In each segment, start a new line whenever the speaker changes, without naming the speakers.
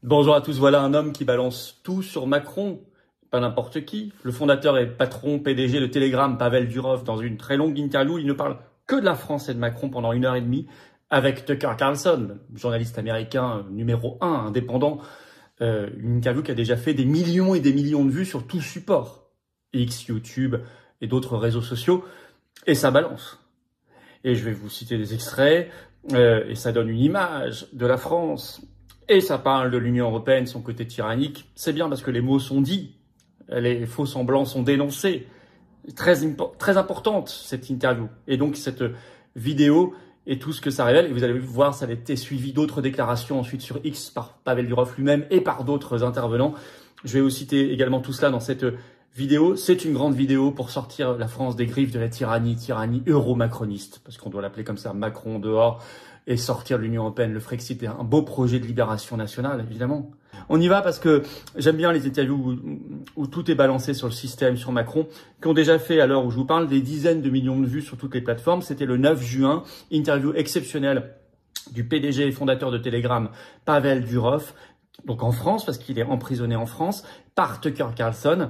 Bonjour à tous, voilà un homme qui balance tout sur Macron, pas n'importe qui. Le fondateur et patron PDG de Telegram, Pavel Durov, dans une très longue interview, il ne parle que de la France et de Macron pendant 1 heure et demie avec Tucker Carlson, journaliste américain numéro 1, indépendant. Une interview qui a déjà fait des millions et des millions de vues sur tout support, X, YouTube et d'autres réseaux sociaux, et ça balance. Et je vais vous citer des extraits, et ça donne une image de la France. Et ça parle de l'Union européenne, son côté tyrannique. C'est bien parce que les mots sont dits, les faux semblants sont dénoncés. Très importante cette interview. Et donc cette vidéo et tout ce que ça révèle. Et vous allez voir, ça a été suivi d'autres déclarations ensuite sur X par Pavel Durov lui-même et par d'autres intervenants. Je vais vous citer également tout cela dans cette vidéo. C'est une grande vidéo pour sortir la France des griffes de la tyrannie euro-macroniste. Parce qu'on doit l'appeler comme ça, Macron dehors. Et sortir de l'Union européenne, le Frexit est un beau projet de libération nationale, évidemment. On y va parce que j'aime bien les interviews où tout est balancé sur le système, sur Macron, qui ont déjà fait, à l'heure où je vous parle, des dizaines de millions de vues sur toutes les plateformes. C'était le 9 juin, interview exceptionnelle du PDG et fondateur de Telegram, Pavel Durov, donc en France, parce qu'il est emprisonné en France, par Tucker Carlson.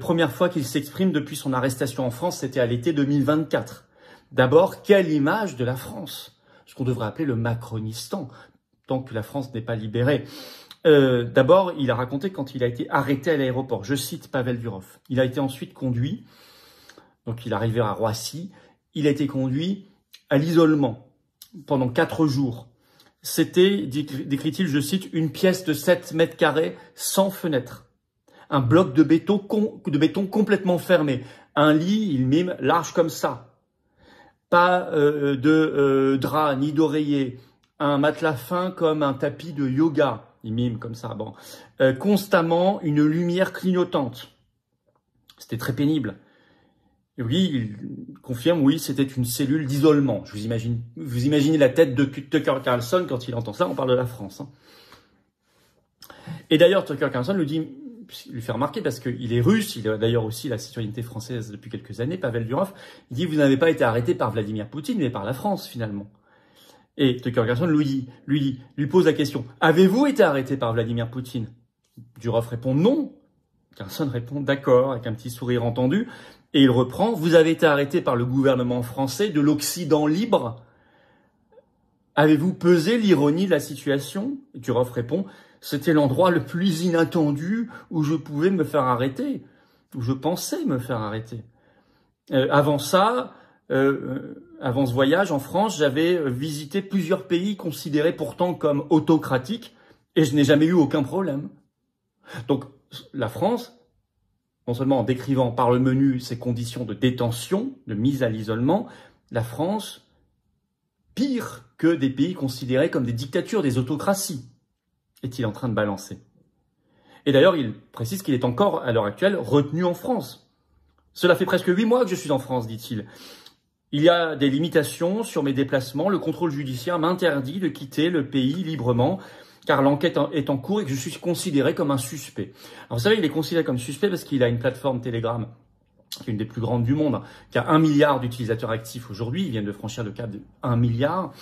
Première fois qu'il s'exprime depuis son arrestation en France, c'était à l'été 2024. D'abord, quelle image de la France ? Ce qu'on devrait appeler le Macronistan, tant que la France n'est pas libérée. D'abord, il a raconté quand il a été arrêté à l'aéroport. Je cite Pavel Durov. Il a été ensuite conduit, donc il est arrivé à Roissy, il a été conduit à l'isolement pendant 4 jours. C'était, décrit-il, je cite, une pièce de 7 mètres carrés sans fenêtre. Un bloc de béton complètement fermé. Un lit, il mime, large comme ça. Pas de drap ni d'oreiller, un matelas fin comme un tapis de yoga, il mime comme ça. Bon, constamment une lumière clignotante. C'était très pénible. Et oui, il confirme, oui, c'était une cellule d'isolement. Vous imaginez la tête de Tucker Carlson quand il entend ça. On parle de la France. Hein. Et d'ailleurs, Tucker Carlson lui fait remarquer, parce qu'il est russe, il a d'ailleurs aussi la citoyenneté française depuis quelques années, Pavel Durov, il dit « Vous n'avez pas été arrêté par Vladimir Poutine, mais par la France, finalement. » Et Tucker Carlson lui pose la question « Avez-vous été arrêté par Vladimir Poutine ?» Durov répond « Non ». Carlson répond « D'accord », avec un petit sourire entendu, et il reprend « Vous avez été arrêté par le gouvernement français de l'Occident libre. Avez-vous pesé l'ironie de la situation ?» Durov répond « C'était l'endroit le plus inattendu où je pouvais me faire arrêter, où je pensais me faire arrêter. Avant ça, avant ce voyage en France, j'avais visité plusieurs pays considérés pourtant comme autocratiques et je n'ai jamais eu aucun problème. » Donc la France, non seulement en décrivant par le menu ses conditions de détention, de mise à l'isolement, la France, pire que des pays considérés comme des dictatures, des autocraties, est-il en train de balancer. Et d'ailleurs, il précise qu'il est encore, à l'heure actuelle, retenu en France. Cela fait presque 8 mois que je suis en France, dit-il. Il y a des limitations sur mes déplacements. Le contrôle judiciaire m'interdit de quitter le pays librement, car l'enquête est en cours et que je suis considéré comme un suspect. Alors vous savez, il est considéré comme suspect parce qu'il a une plateforme Telegram, qui est une des plus grandes du monde, qui a 1 milliard d'utilisateurs actifs aujourd'hui. Ils viennent de franchir le cap de 1 milliard.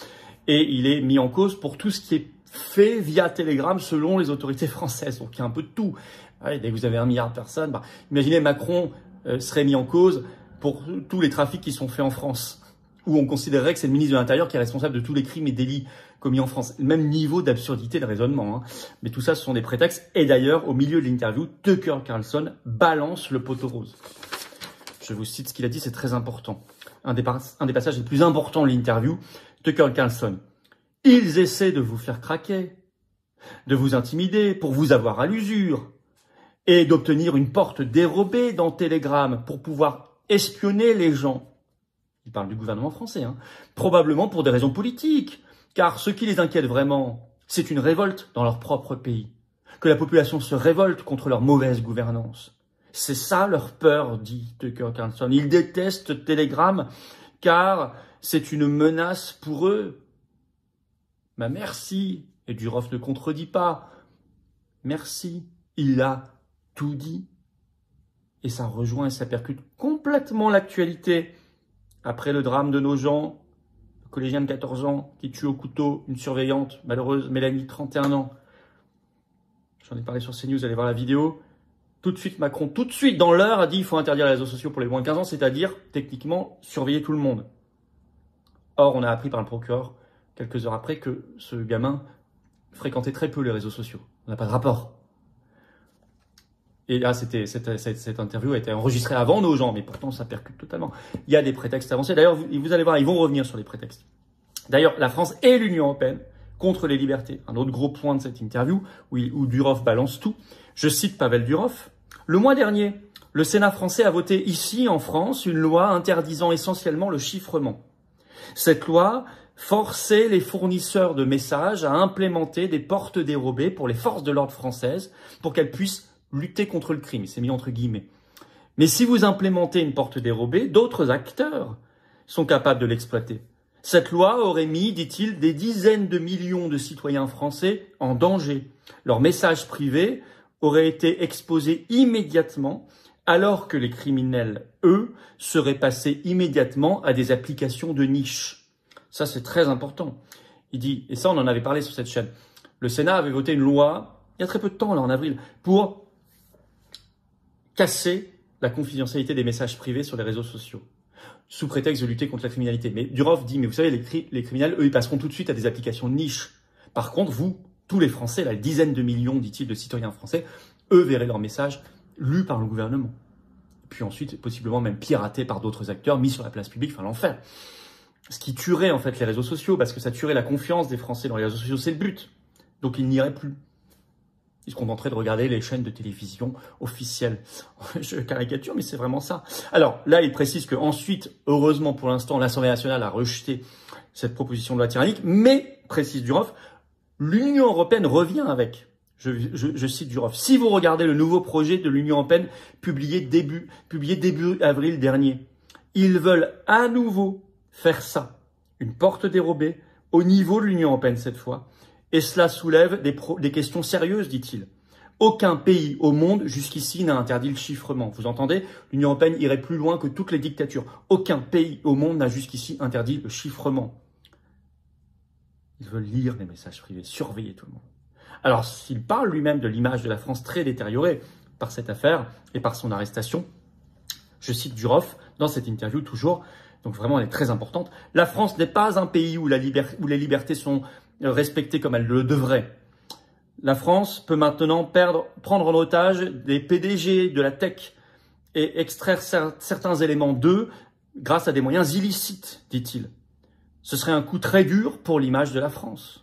Et il est mis en cause pour tout ce qui est fait via Telegram selon les autorités françaises. Donc il y a un peu de tout. Ouais, dès que vous avez 1 milliard de personnes, imaginez Macron serait mis en cause pour tous les trafics qui sont faits en France, où on considérerait que c'est le ministre de l'Intérieur qui est responsable de tous les crimes et délits commis en France. Le même niveau d'absurdité de raisonnement. Hein. Mais tout ça, ce sont des prétextes. Et d'ailleurs, au milieu de l'interview, Tucker Carlson balance le poteau rose. Je vous cite ce qu'il a dit, c'est très important. Un des passages les plus importants de l'interview, Tucker Carlson. Ils essaient de vous faire craquer, de vous intimider pour vous avoir à l'usure et d'obtenir une porte dérobée dans Telegram pour pouvoir espionner les gens. Il parle du gouvernement français, hein, probablement pour des raisons politiques, car ce qui les inquiète vraiment, c'est une révolte dans leur propre pays, que la population se révolte contre leur mauvaise gouvernance. C'est ça leur peur, dit Tucker Carlson. Ils détestent Telegram car c'est une menace pour eux. Merci, et Durov ne contredit pas. Merci, il a tout dit. Et ça rejoint et ça percute complètement l'actualité. Après le drame de Nogent, le collégien de 14 ans qui tue au couteau une surveillante malheureuse, Mélanie, 31 ans. J'en ai parlé sur CNews, allez voir la vidéo. Tout de suite, Macron, tout de suite, dans l'heure, a dit il faut interdire les réseaux sociaux pour les moins de 15 ans, c'est-à-dire, techniquement, surveiller tout le monde. Or, on a appris par le procureur, quelques heures après, que ce gamin fréquentait très peu les réseaux sociaux. On n'a pas de rapport. Et là, cette interview a été enregistrée avant nos gens, mais pourtant, ça percute totalement. Il y a des prétextes avancés. D'ailleurs, vous allez voir, ils vont revenir sur les prétextes. D'ailleurs, la France et l'Union européenne contre les libertés. Un autre gros point de cette interview, où Durov balance tout. Je cite Pavel Durov. Le mois dernier, le Sénat français a voté ici, en France, une loi interdisant essentiellement le chiffrement. Cette loi forçait les fournisseurs de messages à implémenter des portes dérobées pour les forces de l'ordre françaises pour qu'elles puissent lutter contre le crime. Il s'est mis entre guillemets. Mais si vous implémentez une porte dérobée, d'autres acteurs sont capables de l'exploiter. Cette loi aurait mis, dit-il, des dizaines de millions de citoyens français en danger. Leurs messages privés auraient été exposés immédiatement, alors que les criminels, eux, seraient passés immédiatement à des applications de niche. Ça, c'est très important. Il dit, et ça, on en avait parlé sur cette chaîne, le Sénat avait voté une loi, il y a très peu de temps, là, en avril, pour casser la confidentialité des messages privés sur les réseaux sociaux, sous prétexte de lutter contre la criminalité. Mais Durov dit, mais vous savez, les criminels, eux, ils passeront tout de suite à des applications de niche. Par contre, vous, tous les Français, là, dizaines de millions, dit-il, de citoyens français, eux verraient leurs messages lus par le gouvernement. Et puis ensuite, possiblement même piratés par d'autres acteurs, mis sur la place publique, enfin l'enfer. Ce qui tuerait en fait les réseaux sociaux, parce que ça tuerait la confiance des Français dans les réseaux sociaux, c'est le but. Donc ils n'iraient plus. Ils se contenteraient de regarder les chaînes de télévision officielles. Je caricature, mais c'est vraiment ça. Alors là, il précise que ensuite, heureusement pour l'instant, l'Assemblée nationale a rejeté cette proposition de loi tyrannique, mais, précise Durov, l'Union européenne revient avec. Je cite Durov. Si vous regardez le nouveau projet de l'Union européenne publié début avril dernier, ils veulent à nouveau faire ça. Une porte dérobée au niveau de l'Union européenne cette fois. Et cela soulève des questions sérieuses, dit-il. Aucun pays au monde jusqu'ici n'a interdit le chiffrement. Vous entendez? L'Union européenne irait plus loin que toutes les dictatures. Aucun pays au monde n'a jusqu'ici interdit le chiffrement. Ils veulent lire les messages privés, surveiller tout le monde. Alors, s'il parle lui-même de l'image de la France très détériorée par cette affaire et par son arrestation, je cite Durov dans cette interview toujours, donc vraiment elle est très importante, « La France n'est pas un pays où les libertés sont respectées comme elles le devraient. La France peut maintenant prendre en otage des PDG de la tech et extraire certains éléments d'eux grâce à des moyens illicites, dit-il. Ce serait un coup très dur pour l'image de la France. »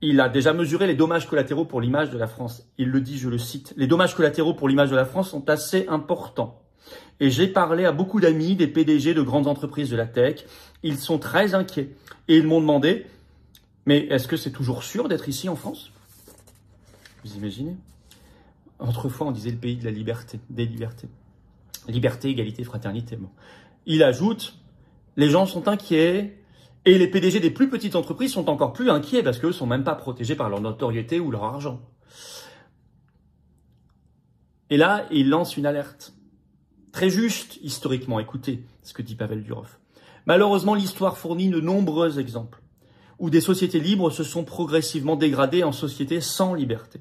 Il a déjà mesuré les dommages collatéraux pour l'image de la France. Il le dit, je le cite, « Les dommages collatéraux pour l'image de la France sont assez importants. Et j'ai parlé à beaucoup d'amis, des PDG de grandes entreprises de la tech. Ils sont très inquiets. Et ils m'ont demandé, mais est-ce que c'est toujours sûr d'être ici en France ?» Vous imaginez? Autrefois, on disait le pays de la liberté, des libertés. Liberté, égalité, fraternité. Bon. Il ajoute, les gens sont inquiets. Et les PDG des plus petites entreprises sont encore plus inquiets parce qu'eux ne sont même pas protégés par leur notoriété ou leur argent. Et là, il lance une alerte. Très juste, historiquement, écoutez ce que dit Pavel Durov. Malheureusement, l'histoire fournit de nombreux exemples où des sociétés libres se sont progressivement dégradées en sociétés sans liberté.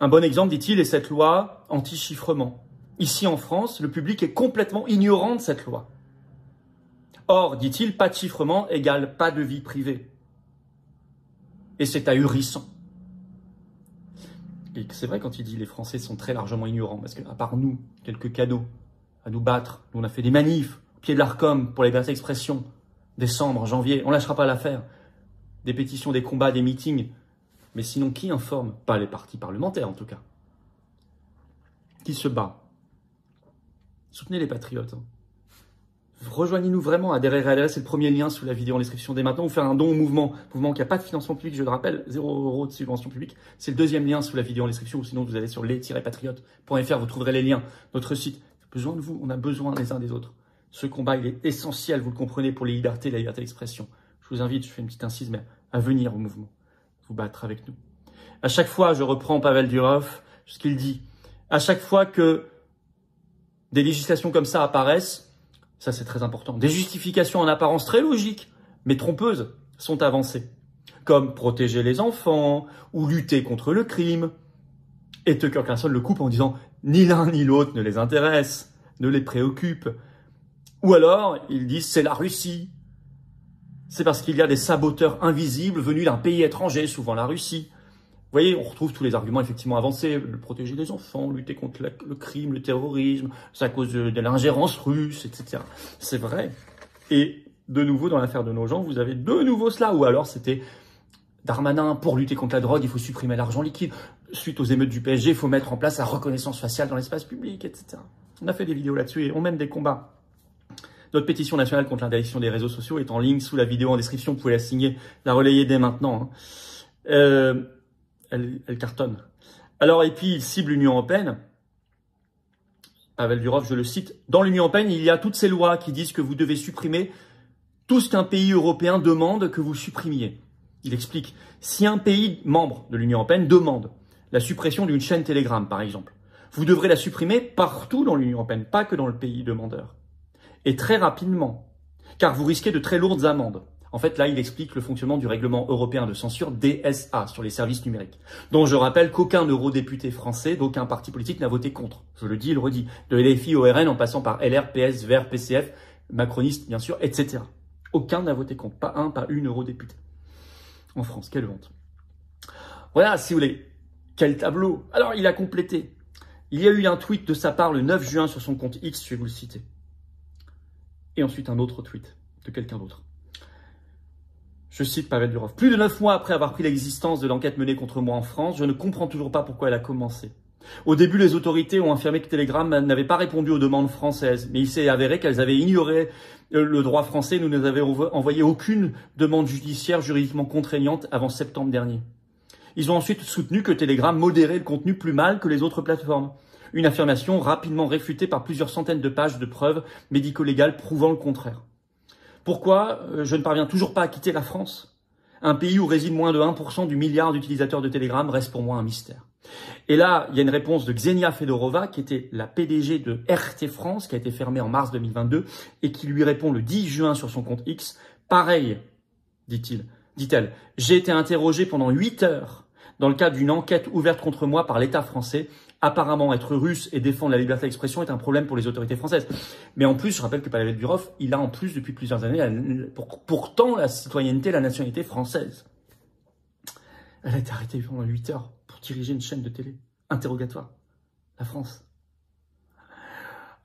Un bon exemple, dit-il, est cette loi anti-chiffrement. Ici en France, le public est complètement ignorant de cette loi. Or, dit-il, pas de chiffrement égale pas de vie privée. Et c'est ahurissant. Et c'est vrai quand il dit les Français sont très largement ignorants, parce qu'à part nous, quelques cadeaux à nous battre, nous on a fait des manifs au pied de l'Arcom pour les libertés d'expression, décembre, janvier, on ne lâchera pas l'affaire. Des pétitions, des combats, des meetings. Mais sinon, qui informe? Pas les partis parlementaires en tout cas. Qui se bat? Soutenez les patriotes. Hein. Rejoignez-nous vraiment, adhérez à c'est le premier lien sous la vidéo en description dès maintenant, ou faire un don au mouvement qui n'a pas de financement public, je le rappelle, 0 € de subvention publique. C'est le deuxième lien sous la vidéo en description, ou sinon vous allez sur les-patriotes.fr, vous trouverez les liens. Notre site, besoin de vous, on a besoin les uns des autres. Ce combat, il est essentiel, vous le comprenez, pour les libertés, la liberté d'expression. Je vous invite, je fais une petite incise, mais à venir au mouvement, vous battre avec nous. À chaque fois, je reprends Pavel Durov, ce qu'il dit, à chaque fois que des législations comme ça apparaissent, ça, c'est très important. Des justifications en apparence très logiques, mais trompeuses, sont avancées. comme protéger les enfants ou lutter contre le crime. Et Tucker Carlson le coupe en disant « ni l'un ni l'autre ne les intéresse, ne les préoccupe ». Ou alors, ils disent « c'est la Russie ». C'est parce qu'il y a des saboteurs invisibles venus d'un pays étranger, souvent la Russie. Vous voyez, on retrouve tous les arguments effectivement avancés, protéger les enfants, lutter contre le crime, le terrorisme, c'est à cause de l'ingérence russe, etc. C'est vrai. Et de nouveau, dans l'affaire de Nogent, vous avez de nouveau cela. Ou alors, c'était Darmanin, pour lutter contre la drogue, il faut supprimer l'argent liquide. Suite aux émeutes du PSG, il faut mettre en place la reconnaissance faciale dans l'espace public, etc. On a fait des vidéos là-dessus et on mène des combats. Notre pétition nationale contre l'interdiction des réseaux sociaux est en ligne sous la vidéo en description. Vous pouvez la signer, la relayer dès maintenant. Elle cartonne. Alors, et puis, il cible l'Union européenne. Pavel Durov, je le cite. Dans l'Union européenne, il y a toutes ces lois qui disent que vous devez supprimer tout ce qu'un pays européen demande que vous supprimiez. Il explique, si un pays membre de l'Union européenne demande la suppression d'une chaîne Telegram, par exemple, vous devrez la supprimer partout dans l'Union européenne, pas que dans le pays demandeur. Et très rapidement, car vous risquez de très lourdes amendes. En fait, là, il explique le fonctionnement du règlement européen de censure DSA sur les services numériques, dont je rappelle qu'aucun eurodéputé français d'aucun parti politique n'a voté contre. Je le dis et le redis. De LFI au RN en passant par LR, PS, Verts, PCF, macroniste, bien sûr, etc. Aucun n'a voté contre. Pas un, pas une eurodéputée. En France, quelle honte. Voilà, si vous voulez, quel tableau. Alors, il a complété. Il y a eu un tweet de sa part le 9 juin sur son compte X, je vais vous le citer. Et ensuite un autre tweet de quelqu'un d'autre. Je cite Pavel Durov. Plus de 9 mois après avoir pris l'existence de l'enquête menée contre moi en France, je ne comprends toujours pas pourquoi elle a commencé. Au début, les autorités ont affirmé que Telegram n'avait pas répondu aux demandes françaises, mais il s'est avéré qu'elles avaient ignoré le droit français. Nous n'avions envoyé aucune demande judiciaire juridiquement contraignante avant septembre dernier. Ils ont ensuite soutenu que Telegram modérait le contenu plus mal que les autres plateformes. Une affirmation rapidement réfutée par plusieurs centaines de pages de preuves médico-légales prouvant le contraire. Pourquoi je ne parviens toujours pas à quitter la France? Un pays où réside moins de 1% du milliard d'utilisateurs de Telegram reste pour moi un mystère. Et là, il y a une réponse de Xenia Fedorova, qui était la PDG de RT France, qui a été fermée en mars 2022, et qui lui répond le 10 juin sur son compte X. Pareil, dit-elle, j'ai été interrogée pendant 8 heures dans le cadre d'une enquête ouverte contre moi par l'État français. Apparemment, être russe et défendre la liberté d'expression est un problème pour les autorités françaises. Mais en plus, je rappelle que Pavel Durov, il a en plus depuis plusieurs années, pourtant la citoyenneté, la nationalité française. Elle a été arrêtée pendant 8 heures pour diriger une chaîne de télé. Interrogatoire. La France.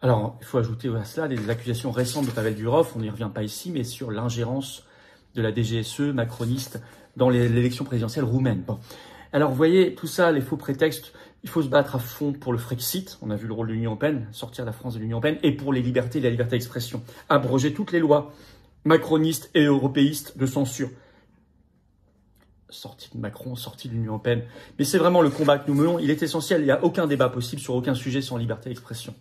Alors, il faut ajouter à cela les accusations récentes de Pavel Durov, on n'y revient pas ici, mais sur l'ingérence de la DGSE macroniste dans l'élection présidentielle roumaine. Bon. Alors, vous voyez, tout ça, les faux prétextes, il faut se battre à fond pour le Frexit, on a vu le rôle de l'Union européenne, sortir la France de l'Union européenne, et pour les libertés et la liberté d'expression. Abroger toutes les lois macronistes et européistes de censure. Sortie de Macron, sortie de l'Union européenne. Mais c'est vraiment le combat que nous menons, il est essentiel, il n'y a aucun débat possible sur aucun sujet sans liberté d'expression.